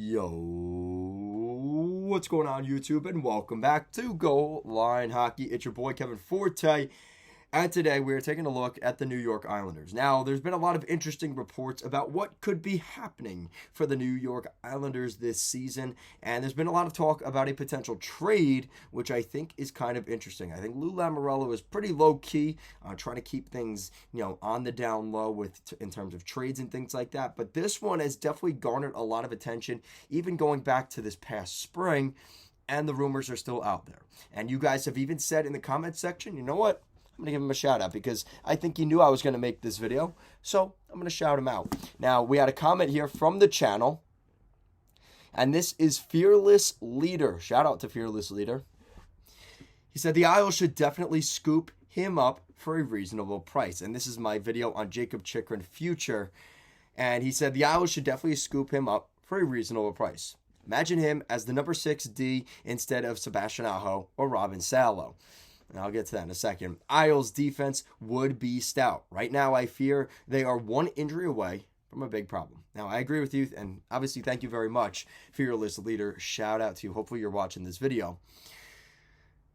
Yo, what's going on YouTube, and welcome back to Goal Line Hockey. It's your boy Kevin Forte, and today we're taking a look at the New York Islanders. Now, there's been a lot of interesting reports about what could be happening for the New York Islanders this season, and there's been a lot of talk about a potential trade, which I think is kind of interesting. I think Lou Lamoriello is pretty low-key, trying to keep things, on the down low in terms of trades and things like that, but this one has definitely garnered a lot of attention, even going back to this past spring, and the rumors are still out there. And you guys have even said in the comments section, you know what? I'm going to give him a shout out because I think he knew I was going to make this video. So I'm going to shout him out. Now, we had a comment here from the channel. And this is Fearless Leader. Shout out to Fearless Leader. He said the Isles should definitely scoop him up for a reasonable price. And this is my video on Jakob Chychrun future. And he said the Isles should definitely scoop him up for a reasonable price. Imagine him as the number 6D instead of Sebastian Aho or Robin Salo. And I'll get to that in a second. Isles defense would be stout. Right now, I fear they are one injury away from a big problem. Now, I agree with you, and obviously, thank you very much, Fearless Leader. Shout out to you. Hopefully, you're watching this video.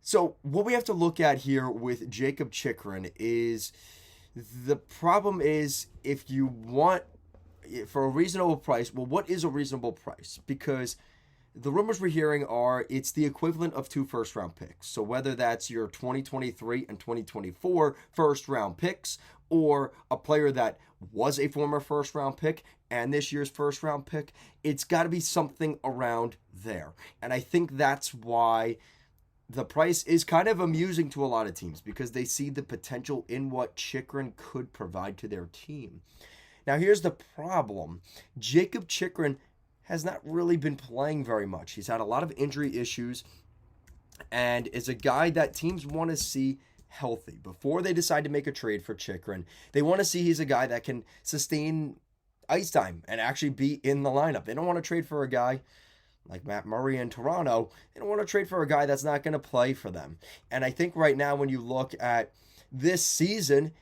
So, what we have to look at here with Jakob Chychrun is the problem is if you want, for a reasonable price, well, what is a reasonable price? Because the rumors we're hearing are it's the equivalent of 2 first-round picks. So whether that's your 2023 and 2024 first-round picks or a player that was a former first-round pick and this year's first-round pick, it's got to be something around there. And I think that's why the price is kind of amusing to a lot of teams because they see the potential in what Chychrun could provide to their team. Now, here's the problem. Jakob Chychrun has not really been playing very much. He's had a lot of injury issues and is a guy that teams want to see healthy. Before they decide to make a trade for Chychrun, they want to see he's a guy that can sustain ice time and actually be in the lineup. They don't want to trade for a guy like Matt Murray in Toronto. They don't want to trade for a guy that's not going to play for them. And I think right now when you look at this season,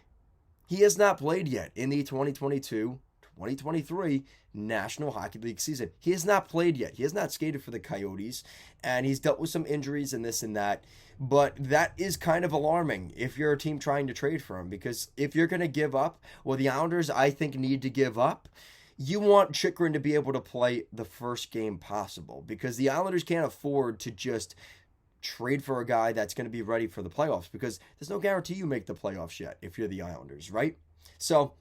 he has not played yet in the 2022-2023 National Hockey League season. He has not played yet. He has not skated for the Coyotes, and he's dealt with some injuries and this and that. But that is kind of alarming if you're a team trying to trade for him, because if you're going to give up, well, the Islanders, I think, need to give up. You want Chychrun to be able to play the first game possible, because the Islanders can't afford to just trade for a guy that's going to be ready for the playoffs, because there's no guarantee you make the playoffs yet if you're the Islanders, right? So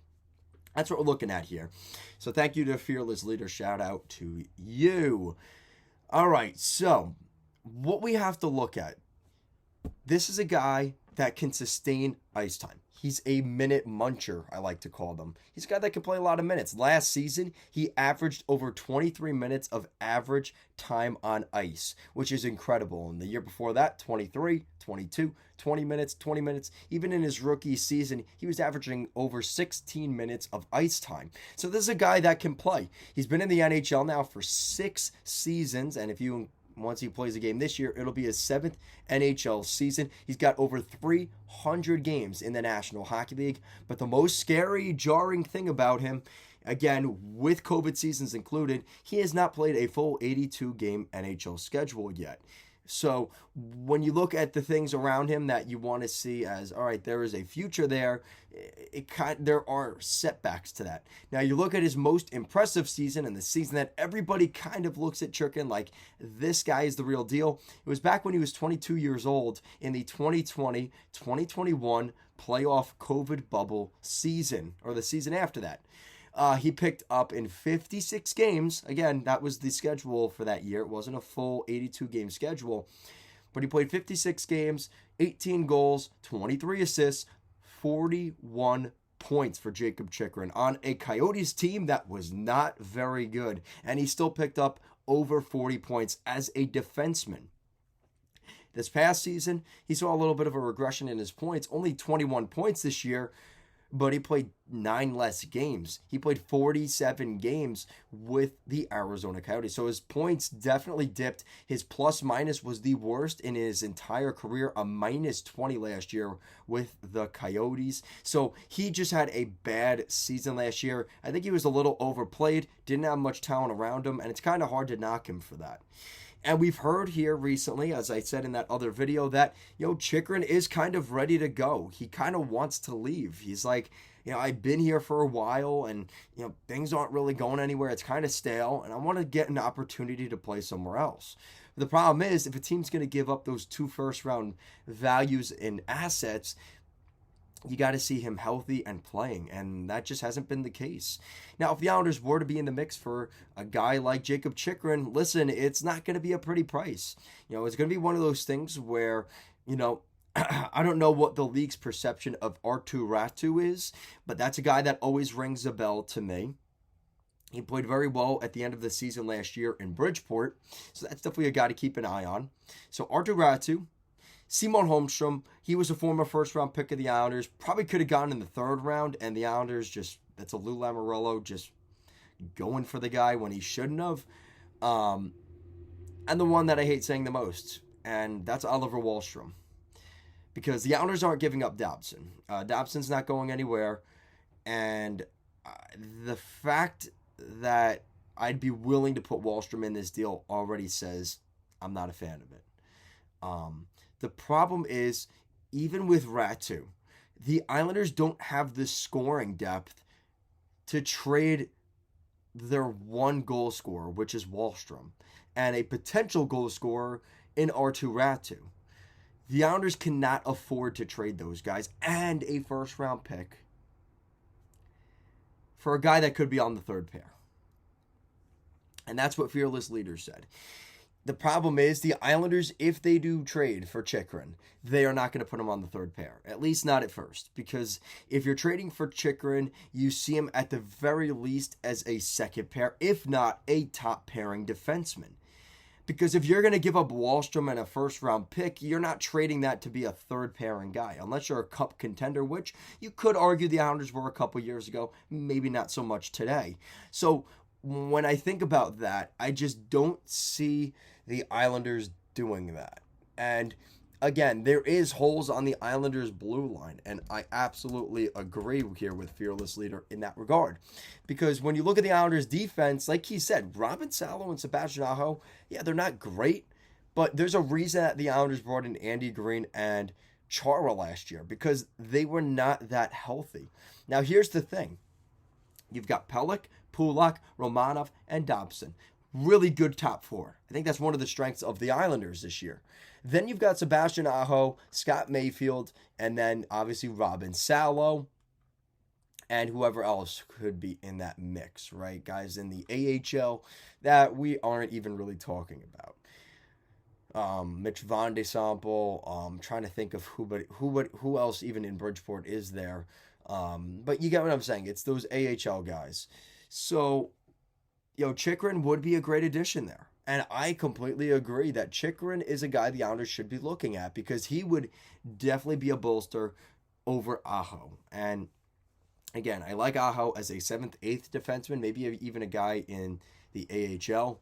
that's what we're looking at here. So thank you to Fearless Leader. Shout out to you. All right, so what we have to look at, this is a guy that can sustain ice time. He's a minute muncher, I like to call them. He's a guy that can play a lot of minutes. Last season, he averaged over 23 minutes of average time on ice, which is incredible. And the year before that, 23, 22, 20 minutes. Even in his rookie season, he was averaging over 16 minutes of ice time. So this is a guy that can play. He's been in the NHL now for 6 seasons, and once he plays a game this year, it'll be his 7th NHL season. He's got over 300 games in the National Hockey League. But the most scary, jarring thing about him, again, with COVID seasons included, he has not played a full 82-game NHL schedule yet. So when you look at the things around him that you want to see as, all right, there is a future there, there are setbacks to that. Now, you look at his most impressive season and the season that everybody kind of looks at Chychrun like this guy is the real deal. It was back when he was 22 years old in the 2020-2021 playoff COVID bubble season, or the season after that. He picked up in 56 games. Again, that was the schedule for that year. It wasn't a full 82-game schedule. But he played 56 games, 18 goals, 23 assists, 41 points for Jakob Chychrun on a Coyotes team that was not very good. And he still picked up over 40 points as a defenseman. This past season, he saw a little bit of a regression in his points. Only 21 points this year. but he played 9 less games. He played 47 games with the Arizona Coyotes. So his points definitely dipped. His plus minus was the worst in his entire career, a minus 20 last year with the Coyotes. So he just had a bad season last year. I think he was a little overplayed, didn't have much talent around him, and it's kind of hard to knock him for that. And we've heard here recently, as I said in that other video, that, Chychrun is kind of ready to go. He kind of wants to leave. He's like, I've been here for a while and, things aren't really going anywhere. It's kind of stale and I want to get an opportunity to play somewhere else. The problem is if a team's going to give up those 2 first-round values in assets, you got to see him healthy and playing, and that just hasn't been the case. Now, if the Islanders were to be in the mix for a guy like Jakob Chychrun, listen, it's not going to be a pretty price. It's going to be one of those things where, I don't know what the league's perception of Arttu Raty is, but that's a guy that always rings a bell to me. He played very well at the end of the season last year in Bridgeport, so that's definitely a guy to keep an eye on. So Arttu Raty, Simon Holmstrom, he was a former first-round pick of the Islanders. Probably could have gone in the 3rd round, and the Islanders that's a Lou Lamoriello just going for the guy when he shouldn't have. And the one that I hate saying the most, and that's Oliver Wahlstrom. Because the Islanders aren't giving up Dobson. Dobson's not going anywhere, and the fact that I'd be willing to put Wahlstrom in this deal already says I'm not a fan of it. The problem is, even with Raty, the Islanders don't have the scoring depth to trade their one goal scorer, which is Wahlstrom, and a potential goal scorer in Arttu Raty. The Islanders cannot afford to trade those guys and a first-round pick for a guy that could be on the 3rd pair. And that's what Fearless Leader said. The problem is the Islanders, if they do trade for Chychrun, they are not going to put him on the 3rd pair, at least not at first. Because if you're trading for Chychrun, you see him at the very least as a 2nd pair, if not a top pairing defenseman. Because if you're going to give up Wahlstrom and a first-round pick, you're not trading that to be a 3rd pairing guy, unless you're a cup contender, which you could argue the Islanders were a couple years ago, maybe not so much today. So when I think about that, I just don't see the Islanders doing that. And again, there is holes on the Islanders' blue line, and I absolutely agree here with Fearless Leader in that regard. Because when you look at the Islanders' defense, like he said, Robin Salo and Sebastian Aho, yeah, they're not great, but there's a reason that the Islanders brought in Andy Green and Chara last year, because they were not that healthy. Now, here's the thing. You've got Pelech, Pulak, Romanov, and Dobson. Really good top 4. I think that's one of the strengths of the Islanders this year. Then you've got Sebastian Aho, Scott Mayfield, and then obviously Robin Salo, and whoever else could be in that mix, right? Guys in the AHL that we aren't even really talking about. Mitch Van de Sample, trying to think of who else even in Bridgeport is there. But you get what I'm saying. It's those AHL guys. So, Chychrun would be a great addition there. And I completely agree that Chychrun is a guy the Islanders should be looking at, because he would definitely be a bolster over Aho. And again, I like Aho as a 7th, 8th defenseman, maybe even a guy in the AHL.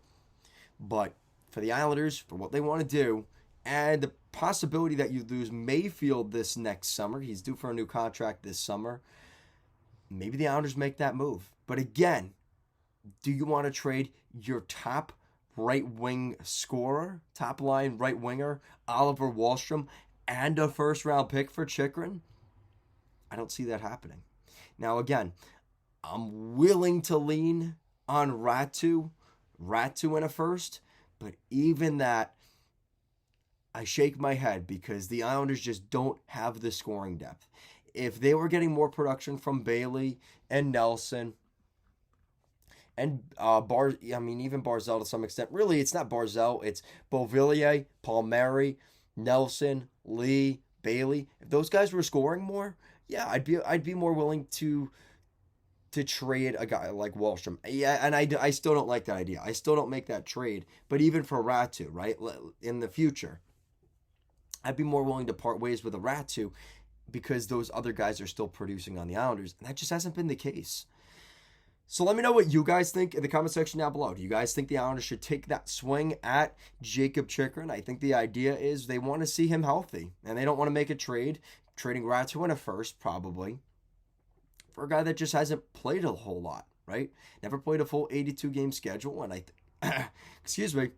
But for the Islanders, for what they want to do, and the possibility that you lose Mayfield this next summer, he's due for a new contract this summer, maybe the Islanders make that move. But again, do you want to trade your top right wing scorer, top line right winger, Oliver Wahlstrom, and a 1st-round pick for Chychrun? I don't see that happening. Now, again, I'm willing to lean on Raty in a first, but even that, I shake my head, because the Islanders just don't have the scoring depth. If they were getting more production from Bailey and Nelson and even Barzell to some extent. Really, it's not Barzell. It's Beauvillier, Palmieri, Nelson, Lee, Bailey. If those guys were scoring more, yeah, I'd be more willing to trade a guy like Wahlstrom. Yeah, and I still don't like that idea. I still don't make that trade. But even for Raty, right, in the future, I'd be more willing to part ways with a Raty, because those other guys are still producing on the Islanders, and that just hasn't been the case. So let me know what you guys think in the comment section down below. Do you guys think the Islanders should take that swing at Jakob Chychrun? I think the idea is they want to see him healthy, and they don't want to make a trade, trading Ratu in a first, probably, for a guy that just hasn't played a whole lot, right? Never played a full 82-game schedule, and excuse me,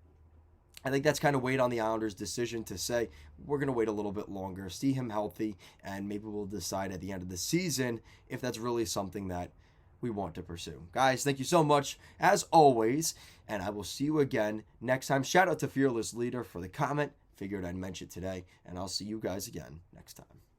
I think that's kind of weighed on the Islanders' decision to say, we're going to wait a little bit longer, see him healthy, and maybe we'll decide at the end of the season if that's really something that we want to pursue. Guys, thank you so much, as always, and I will see you again next time. Shout out to Fearless Leader for the comment. Figured I'd mention it today, and I'll see you guys again next time.